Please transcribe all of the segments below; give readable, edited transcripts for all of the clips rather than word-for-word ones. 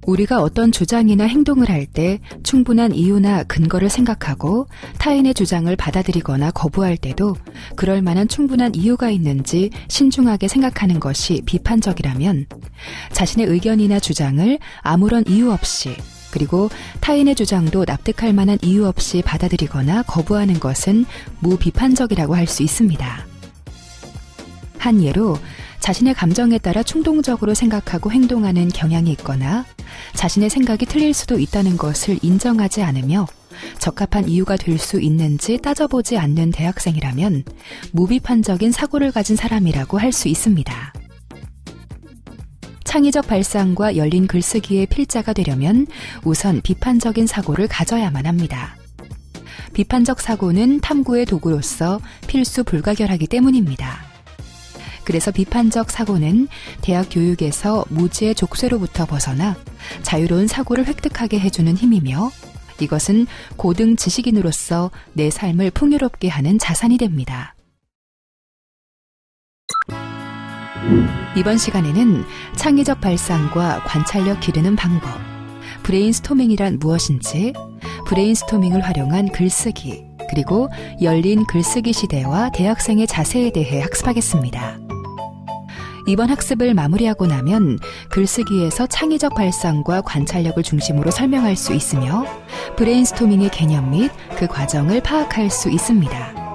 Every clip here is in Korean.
우리가 어떤 주장이나 행동을 할 때 충분한 이유나 근거를 생각하고 타인의 주장을 받아들이거나 거부할 때도 그럴 만한 충분한 이유가 있는지 신중하게 생각하는 것이 비판적이라면, 자신의 의견이나 주장을 아무런 이유 없이, 그리고 타인의 주장도 납득할 만한 이유 없이 받아들이거나 거부하는 것은 무비판적이라고 할 수 있습니다. 한 예로, 자신의 감정에 따라 충동적으로 생각하고 행동하는 경향이 있거나 자신의 생각이 틀릴 수도 있다는 것을 인정하지 않으며 적합한 이유가 될 수 있는지 따져보지 않는 대학생이라면 무비판적인 사고를 가진 사람이라고 할 수 있습니다. 창의적 발상과 열린 글쓰기의 필자가 되려면 우선 비판적인 사고를 가져야만 합니다. 비판적 사고는 탐구의 도구로서 필수 불가결하기 때문입니다. 그래서 비판적 사고는 대학 교육에서 무지의 족쇄로부터 벗어나 자유로운 사고를 획득하게 해주는 힘이며, 이것은 고등 지식인으로서 내 삶을 풍요롭게 하는 자산이 됩니다. 이번 시간에는 창의적 발상과 관찰력 기르는 방법, 브레인스토밍이란 무엇인지, 브레인스토밍을 활용한 글쓰기, 그리고 열린 글쓰기 시대와 대학생의 자세에 대해 학습하겠습니다. 이번 학습을 마무리하고 나면 글쓰기에서 창의적 발상과 관찰력을 중심으로 설명할 수 있으며 브레인스토밍의 개념 및 그 과정을 파악할 수 있습니다.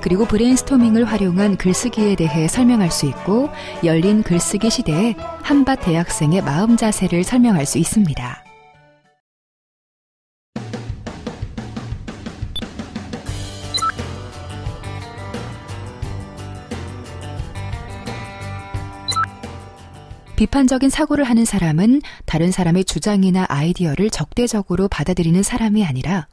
그리고 브레인스토밍을 활용한 글쓰기에 대해 설명할 수 있고 열린 글쓰기 시대에 한밭 대학생의 마음 자세를 설명할 수 있습니다. 비판적인 사고를 하는 사람은 다른 사람의 주장이나 아이디어를 적대적으로 받아들이는 사람이 아니라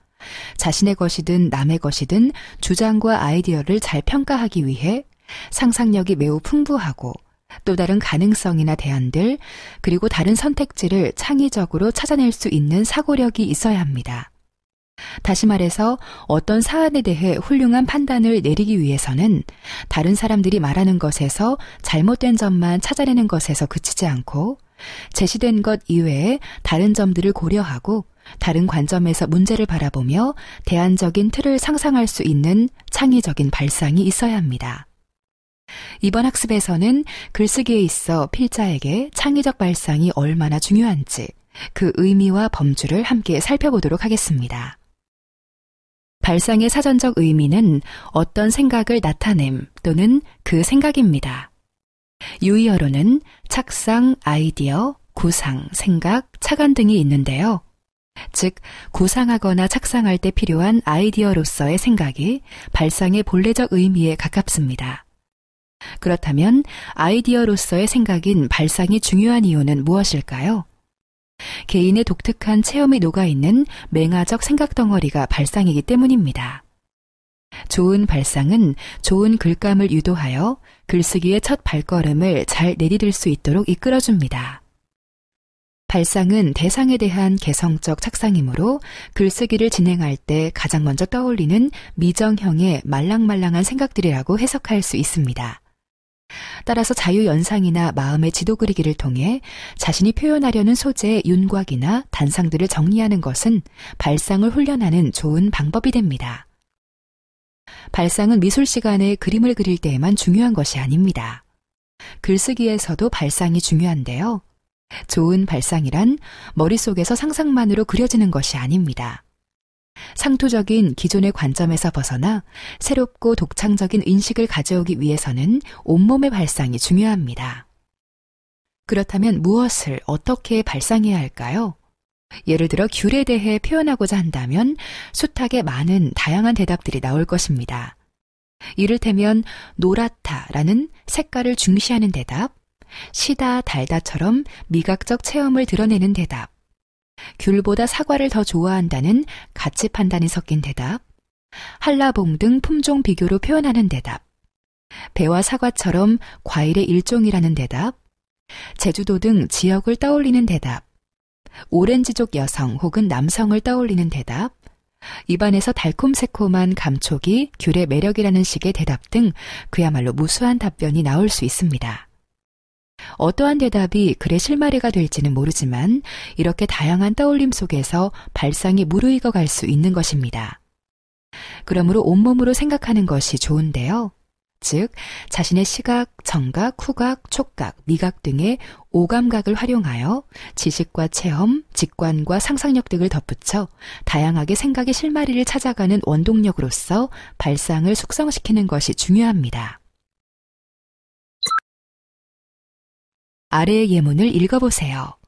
자신의 것이든 남의 것이든 주장과 아이디어를 잘 평가하기 위해 상상력이 매우 풍부하고 또 다른 가능성이나 대안들, 그리고 다른 선택지를 창의적으로 찾아낼 수 있는 사고력이 있어야 합니다. 다시 말해서 어떤 사안에 대해 훌륭한 판단을 내리기 위해서는 다른 사람들이 말하는 것에서 잘못된 점만 찾아내는 것에서 그치지 않고 제시된 것 이외에 다른 점들을 고려하고 다른 관점에서 문제를 바라보며 대안적인 틀을 상상할 수 있는 창의적인 발상이 있어야 합니다. 이번 학습에서는 글쓰기에 있어 필자에게 창의적 발상이 얼마나 중요한지 그 의미와 범주를 함께 살펴보도록 하겠습니다. 발상의 사전적 의미는 어떤 생각을 나타냄 또는 그 생각입니다. 유의어로는 착상, 아이디어, 구상, 생각, 착안 등이 있는데요. 즉, 구상하거나 착상할 때 필요한 아이디어로서의 생각이 발상의 본래적 의미에 가깝습니다. 그렇다면 아이디어로서의 생각인 발상이 중요한 이유는 무엇일까요? 개인의 독특한 체험이 녹아있는 맹아적 생각덩어리가 발상이기 때문입니다. 좋은 발상은 좋은 글감을 유도하여 글쓰기의 첫 발걸음을 잘 내디딜 수 있도록 이끌어줍니다. 발상은 대상에 대한 개성적 착상이므로 글쓰기를 진행할 때 가장 먼저 떠올리는 미정형의 말랑말랑한 생각들이라고 해석할 수 있습니다. 따라서 자유연상이나 마음의 지도 그리기를 통해 자신이 표현하려는 소재의 윤곽이나 단상들을 정리하는 것은 발상을 훈련하는 좋은 방법이 됩니다. 발상은 미술 시간에 그림을 그릴 때에만 중요한 것이 아닙니다. 글쓰기에서도 발상이 중요한데요. 좋은 발상이란 머릿속에서 상상만으로 그려지는 것이 아닙니다. 상투적인 기존의 관점에서 벗어나 새롭고 독창적인 인식을 가져오기 위해서는 온몸의 발상이 중요합니다. 그렇다면 무엇을 어떻게 발상해야 할까요? 예를 들어 귤에 대해 표현하고자 한다면 숱하게 많은 다양한 대답들이 나올 것입니다. 이를테면 노랗다라는 색깔을 중시하는 대답, 시다 달다처럼 미각적 체험을 드러내는 대답, 귤보다 사과를 더 좋아한다는 가치 판단이 섞인 대답, 한라봉 등 품종 비교로 표현하는 대답, 배와 사과처럼 과일의 일종이라는 대답, 제주도 등 지역을 떠올리는 대답, 오렌지족 여성 혹은 남성을 떠올리는 대답, 입안에서 달콤새콤한 감촉이 귤의 매력이라는 식의 대답 등 그야말로 무수한 답변이 나올 수 있습니다. 어떠한 대답이 글의 실마리가 될지는 모르지만 이렇게 다양한 떠올림 속에서 발상이 무르익어 갈 수 있는 것입니다. 그러므로 온몸으로 생각하는 것이 좋은데요. 즉, 자신의 시각, 청각, 후각, 촉각, 미각 등의 오감각을 활용하여 지식과 체험, 직관과 상상력 등을 덧붙여 다양하게 생각의 실마리를 찾아가는 원동력으로서 발상을 숙성시키는 것이 중요합니다. 아래의 예문을 읽어보세요.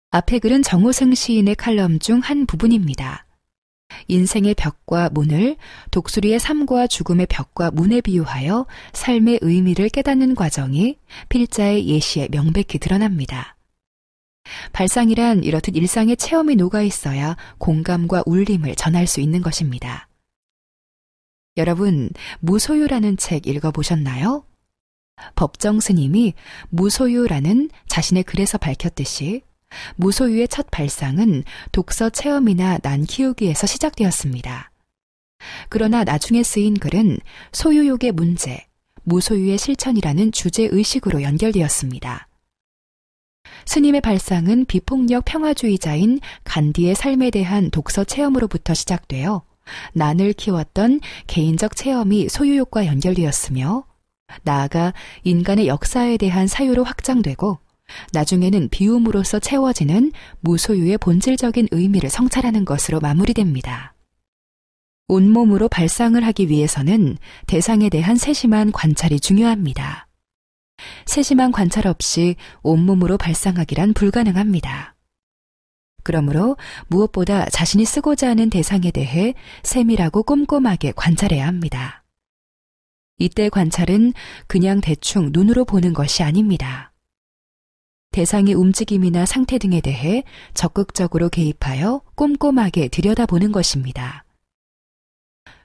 앞의 글은 정호승 시인의 칼럼 중 한 부분입니다. 인생의 벽과 문을 독수리의 삶과 죽음의 벽과 문에 비유하여 삶의 의미를 깨닫는 과정이 필자의 예시에 명백히 드러납니다. 발상이란 이렇듯 일상의 체험이 녹아 있어야 공감과 울림을 전할 수 있는 것입니다. 여러분, 무소유라는 책 읽어보셨나요? 법정 스님이 무소유라는 자신의 글에서 밝혔듯이 무소유의 첫 발상은 독서 체험이나 난 키우기에서 시작되었습니다. 그러나 나중에 쓰인 글은 소유욕의 문제, 무소유의 실천이라는 주제의식으로 연결되었습니다. 스님의 발상은 비폭력 평화주의자인 간디의 삶에 대한 독서 체험으로부터 시작되어 난을 키웠던 개인적 체험이 소유욕과 연결되었으며 나아가 인간의 역사에 대한 사유로 확장되고 나중에는 비움으로써 채워지는 무소유의 본질적인 의미를 성찰하는 것으로 마무리됩니다. 온몸으로 발상을 하기 위해서는 대상에 대한 세심한 관찰이 중요합니다. 세심한 관찰 없이 온몸으로 발상하기란 불가능합니다. 그러므로 무엇보다 자신이 쓰고자 하는 대상에 대해 세밀하고 꼼꼼하게 관찰해야 합니다. 이때 관찰은 그냥 대충 눈으로 보는 것이 아닙니다. 대상의 움직임이나 상태 등에 대해 적극적으로 개입하여 꼼꼼하게 들여다보는 것입니다.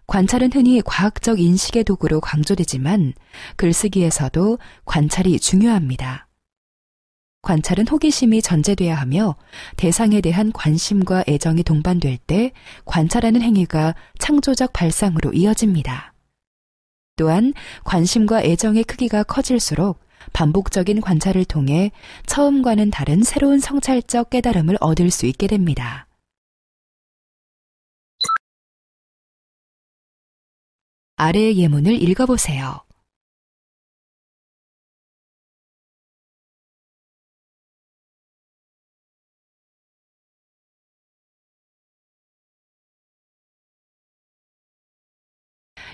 관찰은 흔히 과학적 인식의 도구로 강조되지만 글쓰기에서도 관찰이 중요합니다. 관찰은 호기심이 전제돼야 하며 대상에 대한 관심과 애정이 동반될 때 관찰하는 행위가 창조적 발상으로 이어집니다. 또한 관심과 애정의 크기가 커질수록 반복적인 관찰을 통해 처음과는 다른 새로운 성찰적 깨달음을 얻을 수 있게 됩니다. 아래의 예문을 읽어보세요.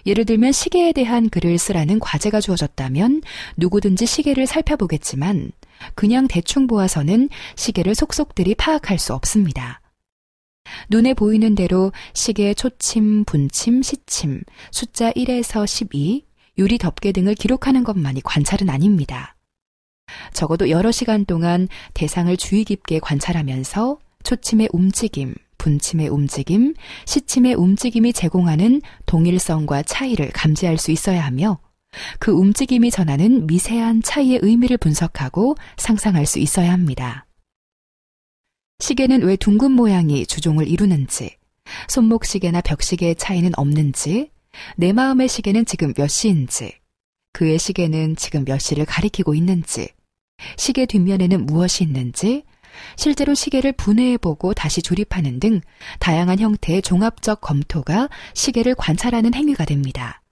예를 들면 시계에 대한 글을 쓰라는 과제가 주어졌다면 누구든지 시계를 살펴보겠지만 그냥 대충 보아서는 시계를 속속들이 파악할 수 없습니다. 눈에 보이는 대로 시계의 초침, 분침, 시침, 숫자 1에서 12, 유리 덮개 등을 기록하는 것만이 관찰은 아닙니다. 적어도 여러 시간 동안 대상을 주의 깊게 관찰하면서 초침의 움직임, 분침의 움직임, 시침의 움직임이 제공하는 동일성과 차이를 감지할 수 있어야 하며 그 움직임이 전하는 미세한 차이의 의미를 분석하고 상상할 수 있어야 합니다. 시계는 왜 둥근 모양이 주종을 이루는지, 손목시계나 벽시계의 차이는 없는지, 내 마음의 시계는 지금 몇 시인지, 그의 시계는 지금 몇 시를 가리키고 있는지, 시계 뒷면에는 무엇이 있는지, 실제로 시계를 분해해보고 다시 조립하는 등 다양한 형태의 종합적 검토가 시계를 관찰하는 행위가 됩니다.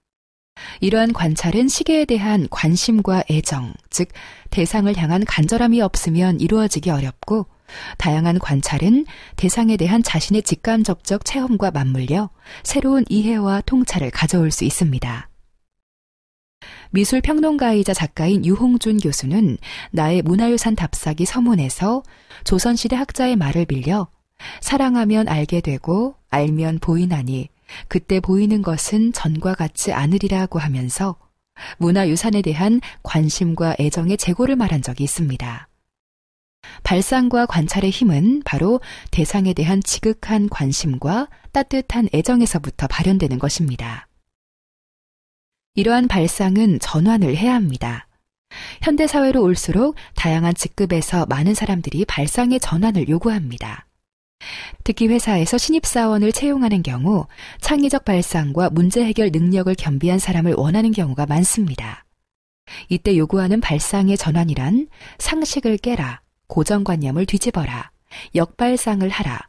이러한 관찰은 시계에 대한 관심과 애정, 즉 대상을 향한 간절함이 없으면 이루어지기 어렵고 다양한 관찰은 대상에 대한 자신의 직감적적 체험과 맞물려 새로운 이해와 통찰을 가져올 수 있습니다. 미술평론가이자 작가인 유홍준 교수는 나의 문화유산 답사기 서문에서 조선시대 학자의 말을 빌려 사랑하면 알게 되고 알면 보이나니 그때 보이는 것은 전과 같지 않으리라고 하면서 문화유산에 대한 관심과 애정의 재고를 말한 적이 있습니다. 발상과 관찰의 힘은 바로 대상에 대한 지극한 관심과 따뜻한 애정에서부터 발현되는 것입니다. 이러한 발상은 전환을 해야 합니다. 현대사회로 올수록 다양한 직급에서 많은 사람들이 발상의 전환을 요구합니다. 특히 회사에서 신입사원을 채용하는 경우 창의적 발상과 문제 해결 능력을 겸비한 사람을 원하는 경우가 많습니다. 이때 요구하는 발상의 전환이란 상식을 깨라, 고정관념을 뒤집어라, 역발상을 하라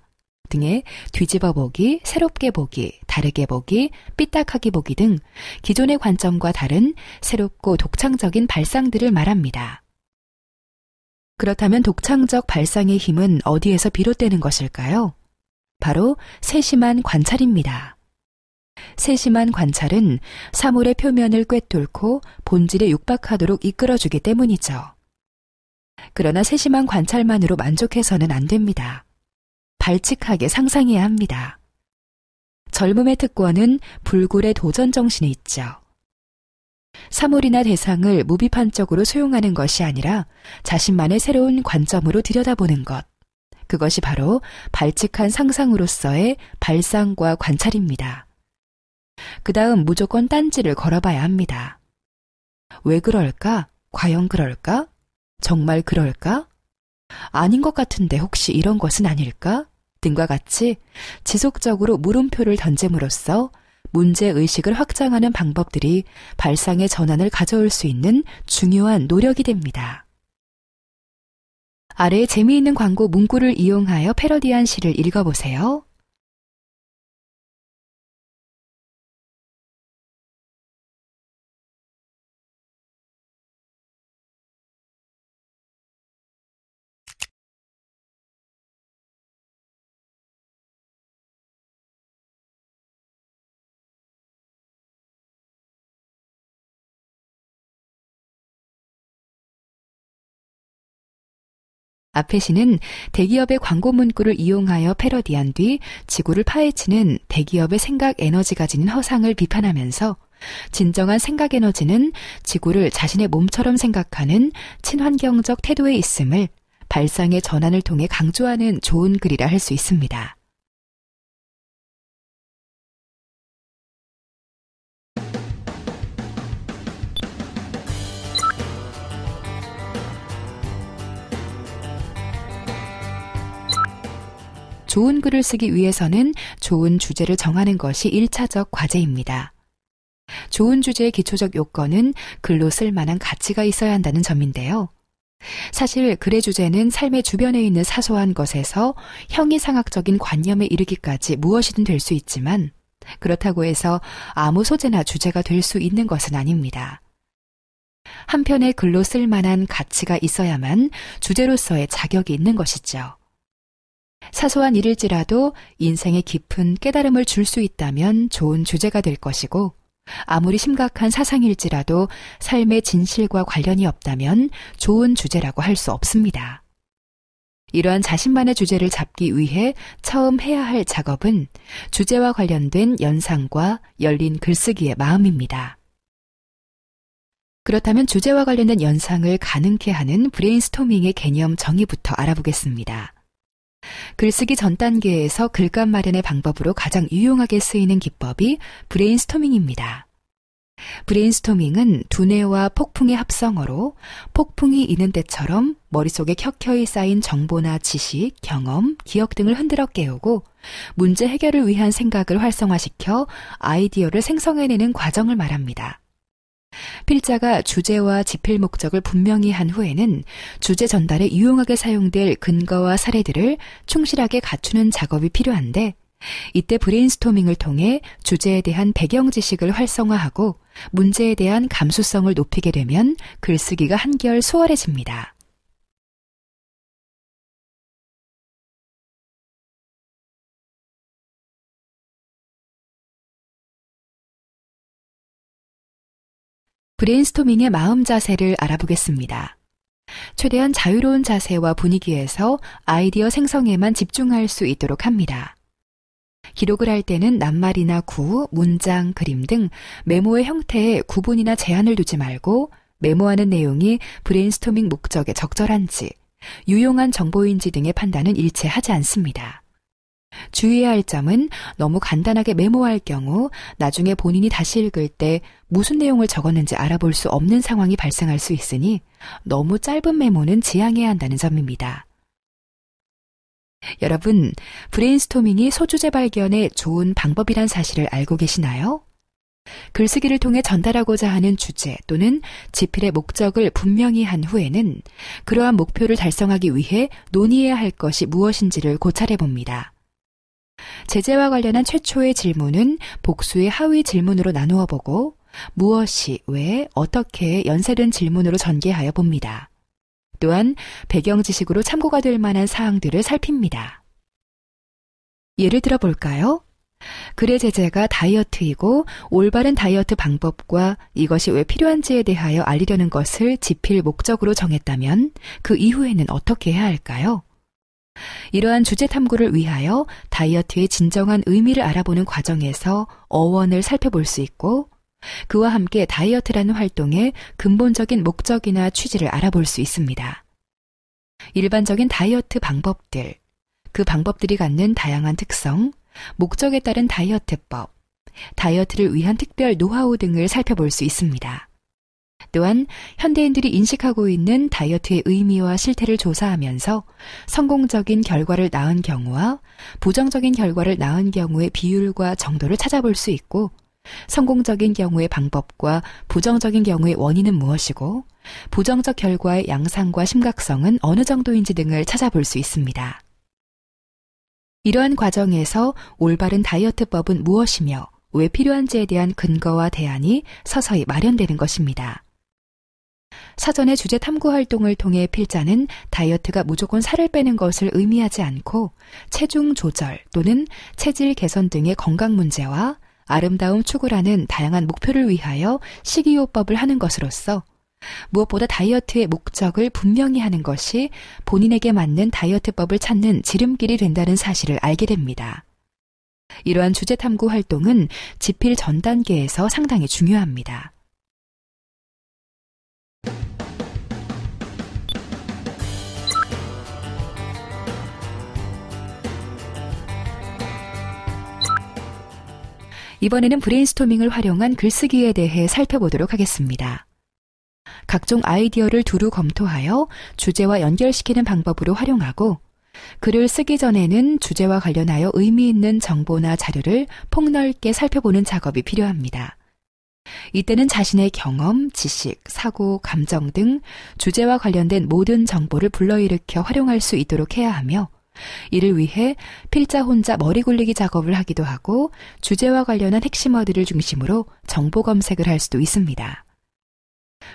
등의 뒤집어보기, 새롭게 보기, 다르게 보기, 삐딱하게 보기 등 기존의 관점과 다른 새롭고 독창적인 발상들을 말합니다. 그렇다면 독창적 발상의 힘은 어디에서 비롯되는 것일까요? 바로 세심한 관찰입니다. 세심한 관찰은 사물의 표면을 꿰뚫고 본질에 육박하도록 이끌어주기 때문이죠. 그러나 세심한 관찰만으로 만족해서는 안 됩니다. 발칙하게 상상해야 합니다. 젊음의 특권은 불굴의 도전 정신에 있죠. 사물이나 대상을 무비판적으로 수용하는 것이 아니라 자신만의 새로운 관점으로 들여다보는 것. 그것이 바로 발칙한 상상으로서의 발상과 관찰입니다. 그 다음 무조건 딴지를 걸어봐야 합니다. 왜 그럴까? 과연 그럴까? 정말 그럴까? 아닌 것 같은데 혹시 이런 것은 아닐까? 등과 같이 지속적으로 물음표를 던짐으로써 문제의식을 확장하는 방법들이 발상의 전환을 가져올 수 있는 중요한 노력이 됩니다. 아래의 재미있는 광고 문구를 이용하여 패러디한 시를 읽어보세요. 앞의 시는 대기업의 광고 문구를 이용하여 패러디한 뒤 지구를 파헤치는 대기업의 생각 에너지가 지닌 허상을 비판하면서 진정한 생각 에너지는 지구를 자신의 몸처럼 생각하는 친환경적 태도에 있음을 발상의 전환을 통해 강조하는 좋은 글이라 할 수 있습니다. 좋은 글을 쓰기 위해서는 좋은 주제를 정하는 것이 1차적 과제입니다. 좋은 주제의 기초적 요건은 글로 쓸 만한 가치가 있어야 한다는 점인데요. 사실 글의 주제는 삶의 주변에 있는 사소한 것에서 형이상학적인 관념에 이르기까지 무엇이든 될 수 있지만 그렇다고 해서 아무 소재나 주제가 될 수 있는 것은 아닙니다. 한편의 글로 쓸 만한 가치가 있어야만 주제로서의 자격이 있는 것이죠. 사소한 일일지라도 인생에 깊은 깨달음을 줄 수 있다면 좋은 주제가 될 것이고 아무리 심각한 사상일지라도 삶의 진실과 관련이 없다면 좋은 주제라고 할 수 없습니다. 이러한 자신만의 주제를 잡기 위해 처음 해야 할 작업은 주제와 관련된 연상과 열린 글쓰기의 마음입니다. 그렇다면 주제와 관련된 연상을 가능케 하는 브레인스토밍의 개념 정의부터 알아보겠습니다. 글쓰기 전 단계에서 글감 마련의 방법으로 가장 유용하게 쓰이는 기법이 브레인스토밍입니다. 브레인스토밍은 두뇌와 폭풍의 합성어로 폭풍이 있는 때처럼 머릿속에 켜켜이 쌓인 정보나 지식, 경험, 기억 등을 흔들어 깨우고 문제 해결을 위한 생각을 활성화시켜 아이디어를 생성해내는 과정을 말합니다. 필자가 주제와 집필 목적을 분명히 한 후에는 주제 전달에 유용하게 사용될 근거와 사례들을 충실하게 갖추는 작업이 필요한데 이때 브레인스토밍을 통해 주제에 대한 배경 지식을 활성화하고 문제에 대한 감수성을 높이게 되면 글쓰기가 한결 수월해집니다. 브레인스토밍의 마음 자세를 알아보겠습니다. 최대한 자유로운 자세와 분위기에서 아이디어 생성에만 집중할 수 있도록 합니다. 기록을 할 때는 낱말이나 구, 문장, 그림 등 메모의 형태에 구분이나 제한을 두지 말고 메모하는 내용이 브레인스토밍 목적에 적절한지, 유용한 정보인지 등의 판단은 일체하지 않습니다. 주의해야 할 점은 너무 간단하게 메모할 경우 나중에 본인이 다시 읽을 때 무슨 내용을 적었는지 알아볼 수 없는 상황이 발생할 수 있으니 너무 짧은 메모는 지양해야 한다는 점입니다. 여러분, 브레인스토밍이 소주제 발견에 좋은 방법이란 사실을 알고 계시나요? 글쓰기를 통해 전달하고자 하는 주제 또는 지필의 목적을 분명히 한 후에는 그러한 목표를 달성하기 위해 논의해야 할 것이 무엇인지를 고찰해 봅니다. 제재와 관련한 최초의 질문은 복수의 하위 질문으로 나누어 보고 무엇이, 왜, 어떻게 연쇄된 질문으로 전개하여 봅니다. 또한 배경 지식으로 참고가 될 만한 사항들을 살핍니다. 예를 들어 볼까요? 글의 제재가 다이어트이고 올바른 다이어트 방법과 이것이 왜 필요한지에 대하여 알리려는 것을 지필 목적으로 정했다면 그 이후에는 어떻게 해야 할까요? 이러한 주제 탐구를 위하여 다이어트의 진정한 의미를 알아보는 과정에서 어원을 살펴볼 수 있고 그와 함께 다이어트라는 활동의 근본적인 목적이나 취지를 알아볼 수 있습니다. 일반적인 다이어트 방법들, 그 방법들이 갖는 다양한 특성, 목적에 따른 다이어트법, 다이어트를 위한 특별 노하우 등을 살펴볼 수 있습니다. 또한 현대인들이 인식하고 있는 다이어트의 의미와 실태를 조사하면서 성공적인 결과를 낳은 경우와 부정적인 결과를 낳은 경우의 비율과 정도를 찾아볼 수 있고 성공적인 경우의 방법과 부정적인 경우의 원인은 무엇이고 부정적 결과의 양상과 심각성은 어느 정도인지 등을 찾아볼 수 있습니다. 이러한 과정에서 올바른 다이어트법은 무엇이며 왜 필요한지에 대한 근거와 대안이 서서히 마련되는 것입니다. 사전에 주제 탐구 활동을 통해 필자는 다이어트가 무조건 살을 빼는 것을 의미하지 않고 체중 조절 또는 체질 개선 등의 건강 문제와 아름다움 추구라는 다양한 목표를 위하여 식이요법을 하는 것으로서 무엇보다 다이어트의 목적을 분명히 하는 것이 본인에게 맞는 다이어트법을 찾는 지름길이 된다는 사실을 알게 됩니다. 이러한 주제 탐구 활동은 지필 전 단계에서 상당히 중요합니다. 이번에는 브레인스토밍을 활용한 글쓰기에 대해 살펴보도록 하겠습니다. 각종 아이디어를 두루 검토하여 주제와 연결시키는 방법으로 활용하고 글을 쓰기 전에는 주제와 관련하여 의미 있는 정보나 자료를 폭넓게 살펴보는 작업이 필요합니다. 이때는 자신의 경험, 지식, 사고, 감정 등 주제와 관련된 모든 정보를 불러일으켜 활용할 수 있도록 해야 하며 이를 위해 필자 혼자 머리 굴리기 작업을 하기도 하고 주제와 관련한 핵심어들을 중심으로 정보 검색을 할 수도 있습니다.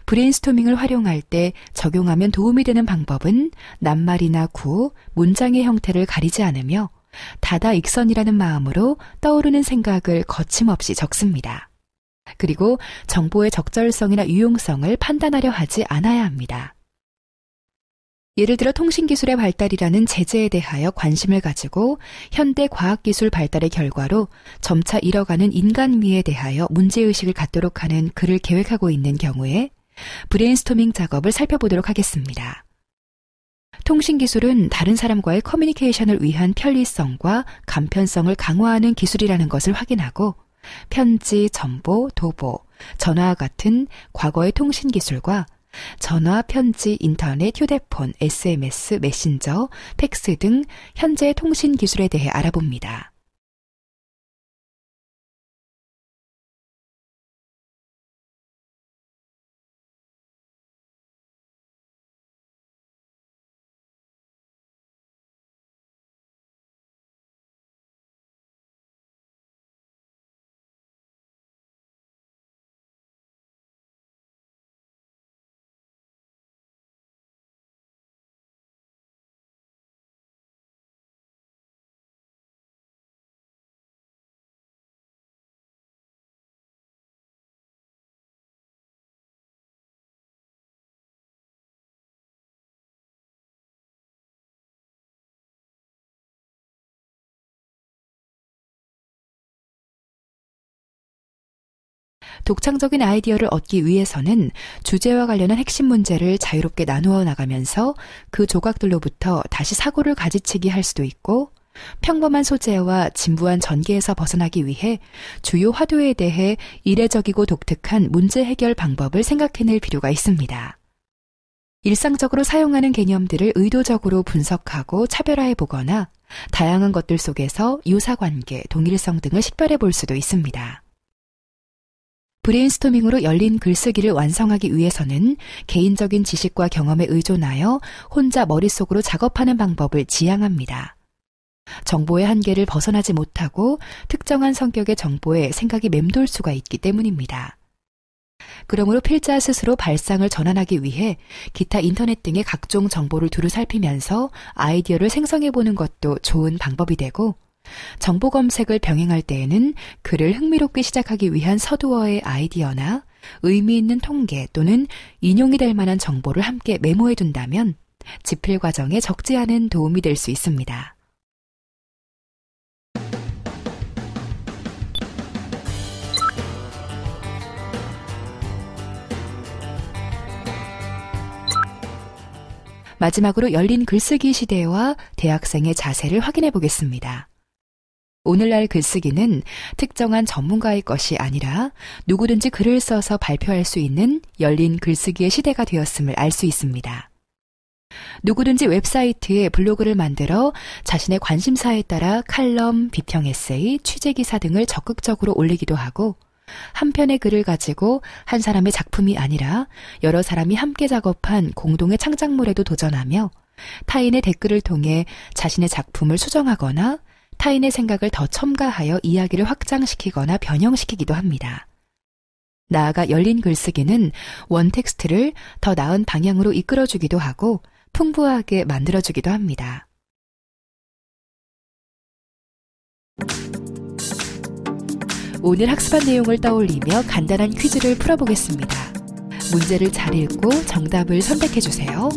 브레인스토밍을 활용할 때 적용하면 도움이 되는 방법은 낱말이나 구, 문장의 형태를 가리지 않으며 다다익선이라는 마음으로 떠오르는 생각을 거침없이 적습니다. 그리고 정보의 적절성이나 유용성을 판단하려 하지 않아야 합니다. 예를 들어 통신기술의 발달이라는 제재에 대하여 관심을 가지고 현대 과학기술 발달의 결과로 점차 잃어가는 인간미에 대하여 문제의식을 갖도록 하는 글을 계획하고 있는 경우에 브레인스토밍 작업을 살펴보도록 하겠습니다. 통신기술은 다른 사람과의 커뮤니케이션을 위한 편리성과 간편성을 강화하는 기술이라는 것을 확인하고 편지, 전보, 도보, 전화와 같은 과거의 통신기술과 전화, 편지, 인터넷, 휴대폰, SMS, 메신저, 팩스 등 현재의 통신 기술에 대해 알아봅니다. 독창적인 아이디어를 얻기 위해서는 주제와 관련한 핵심 문제를 자유롭게 나누어 나가면서 그 조각들로부터 다시 사고를 가지치기 할 수도 있고, 평범한 소재와 진부한 전개에서 벗어나기 위해 주요 화두에 대해 이례적이고 독특한 문제 해결 방법을 생각해낼 필요가 있습니다. 일상적으로 사용하는 개념들을 의도적으로 분석하고 차별화해 보거나 다양한 것들 속에서 유사관계, 동일성 등을 식별해 볼 수도 있습니다. 브레인스토밍으로 열린 글쓰기를 완성하기 위해서는 개인적인 지식과 경험에 의존하여 혼자 머릿속으로 작업하는 방법을 지향합니다. 정보의 한계를 벗어나지 못하고 특정한 성격의 정보에 생각이 맴돌 수가 있기 때문입니다. 그러므로 필자 스스로 발상을 전환하기 위해 기타 인터넷 등의 각종 정보를 두루 살피면서 아이디어를 생성해보는 것도 좋은 방법이 되고, 정보 검색을 병행할 때에는 글을 흥미롭게 시작하기 위한 서두어의 아이디어나 의미 있는 통계 또는 인용이 될 만한 정보를 함께 메모해 둔다면 집필 과정에 적지 않은 도움이 될 수 있습니다. 마지막으로 열린 글쓰기 시대와 대학생의 자세를 확인해 보겠습니다. 오늘날 글쓰기는 특정한 전문가의 것이 아니라 누구든지 글을 써서 발표할 수 있는 열린 글쓰기의 시대가 되었음을 알 수 있습니다. 누구든지 웹사이트에 블로그를 만들어 자신의 관심사에 따라 칼럼, 비평 에세이, 취재 기사 등을 적극적으로 올리기도 하고, 한 편의 글을 가지고 한 사람의 작품이 아니라 여러 사람이 함께 작업한 공동의 창작물에도 도전하며 타인의 댓글을 통해 자신의 작품을 수정하거나 타인의 생각을 더 첨가하여 이야기를 확장시키거나 변형시키기도 합니다. 나아가 열린 글쓰기는 원텍스트를 더 나은 방향으로 이끌어주기도 하고 풍부하게 만들어주기도 합니다. 오늘 학습한 내용을 떠올리며 간단한 퀴즈를 풀어보겠습니다. 문제를 잘 읽고 정답을 선택해 주세요.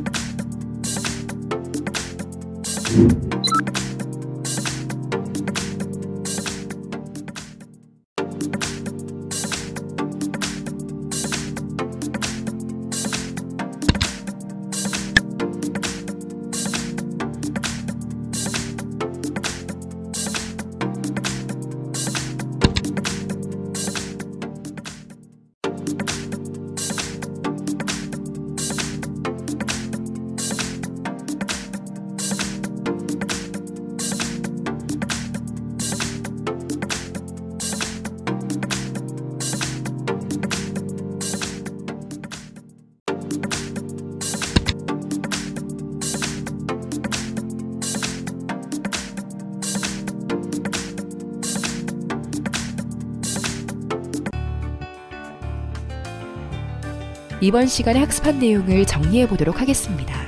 이번 시간에 학습한 내용을 정리해 보도록 하겠습니다.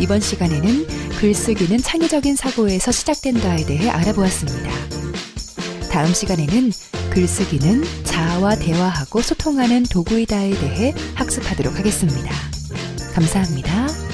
이번 시간에는 글쓰기는 창의적인 사고에서 시작된다에 대해 알아보았습니다. 다음 시간에는 글쓰기는 자아와 대화하고 소통하는 도구이다에 대해 학습하도록 하겠습니다. 감사합니다.